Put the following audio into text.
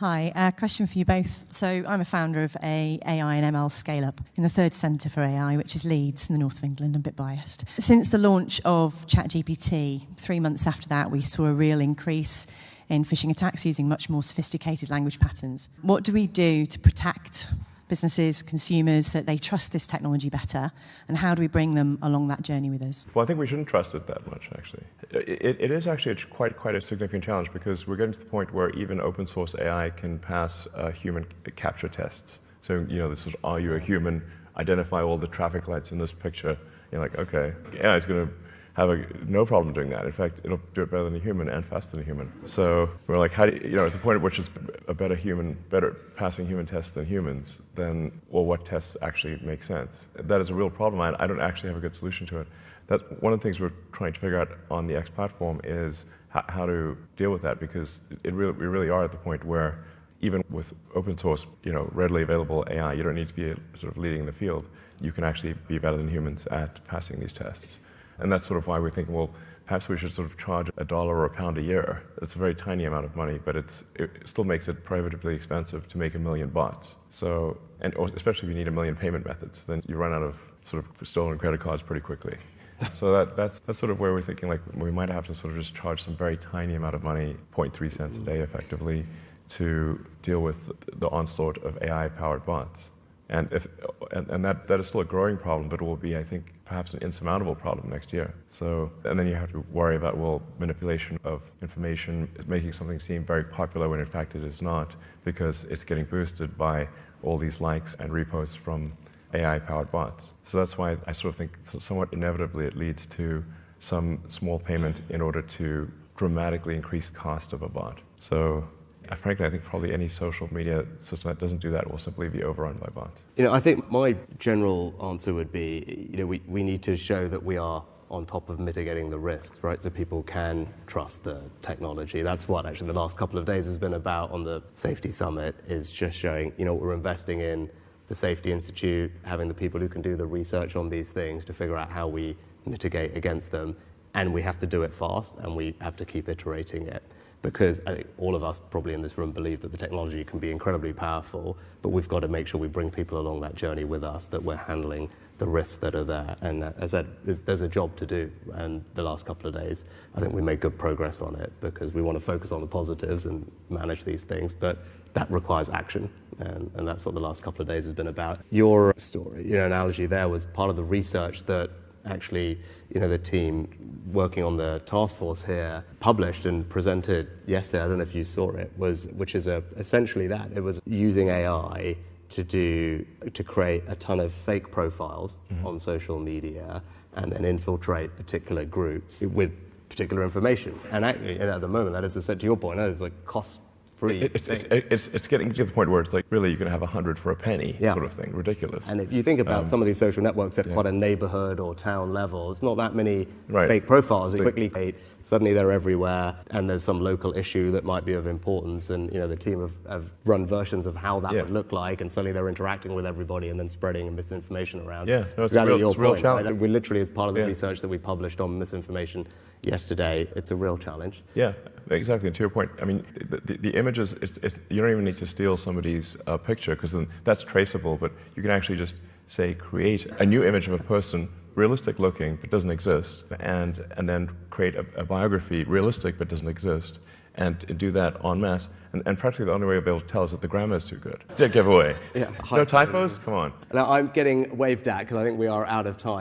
Hi, question for you both. So I'm a founder of a AI and ML scale-up in the third centre for AI, which is Leeds in the north of England. I'm a bit biased. Since the launch of ChatGPT, 3 months after that, we saw a real increase in phishing attacks using much more sophisticated language patterns. What do we do to protect businesses, consumers, so that they trust this technology better? And how do we bring them along that journey with us? Well, I think we shouldn't trust it that much, actually. It is actually quite a significant challenge because we're getting to the point where even open source AI can pass human capture tests. So, this is, are you a human? Identify all the traffic lights in this picture. You're like, okay, AI is going to have no problem doing that. In fact, it'll do it better than a human and faster than a human. So we're like, how do you, at the point at which it's a better passing human tests than humans, then, well, what tests actually make sense? That is a real problem. I don't actually have a good solution to it. That's one of the things we're trying to figure out on the X platform is how to deal with that, because we really are at the point where even with open source, readily available AI, you don't need to be sort of leading the field. You can actually be better than humans at passing these tests. And that's sort of why we're thinking, well, perhaps we should sort of charge $1 or £1 a year. It's a very tiny amount of money, but it still makes it prohibitively expensive to make 1 million bots. So, or especially if you need 1 million payment methods, then you run out of sort of stolen credit cards pretty quickly. So that's sort of where we're thinking, like, we might have to sort of just charge some very tiny amount of money, 0.3 cents a day effectively, to deal with the onslaught of AI-powered bots. And that is still a growing problem, but it will be, I think, perhaps an insurmountable problem next year. So, and then you have to worry about, well, manipulation of information, making something seem very popular when in fact it is not, because it's getting boosted by all these likes and reposts from AI-powered bots. So that's why I sort of think somewhat inevitably it leads to some small payment in order to dramatically increase the cost of a bot. So frankly, I think probably any social media system that doesn't do that will simply be overrun by bots. I think my general answer would be, we need to show that we are on top of mitigating the risks, right? So people can trust the technology. That's what actually the last couple of days has been about on the Safety Summit, is just showing, we're investing in the Safety Institute, having the people who can do the research on these things to figure out how we mitigate against them. And we have to do it fast, and we have to keep iterating it. Because I think all of us probably in this room believe that the technology can be incredibly powerful, but we've got to make sure we bring people along that journey with us, that we're handling the risks that are there. And as I said, there's a job to do. And the last couple of days, I think we made good progress on it, because we want to focus on the positives and manage these things, but that requires action. And that's what the last couple of days has been about. Your story, analogy there was part of the research that actually, the team working on the task force here published and presented yesterday. I don't know if you saw it, which is essentially that. It was using AI to create a ton of fake profiles on social media and then infiltrate particular groups with particular information. And actually, at the moment, that is, to your point, that is like cost. It's getting to the point where it's like, really, you can have 100 for a penny, sort of thing. Ridiculous. And if you think about some of these social networks at quite a neighborhood or town level, it's not that many fake profiles. They quickly suddenly they're everywhere, and there's some local issue that might be of importance, and the team have run versions of how that would look like, and suddenly they're interacting with everybody and then spreading misinformation around. Yeah, no, it's exactly a real challenge. Right? We literally, as part of the research that we published on misinformation yesterday, it's a real challenge. Yeah, exactly. And to your point, I mean, the images, you don't even need to steal somebody's picture, because then that's traceable, but you can actually just say, create a new image of a person, realistic looking but doesn't exist, and then create a biography, realistic but doesn't exist, and do that en masse. And practically the only way you'll be able to tell is that the grammar is too good. Dead giveaway. Yeah. No typos? Come on. Now I'm getting waved at because I think we are out of time.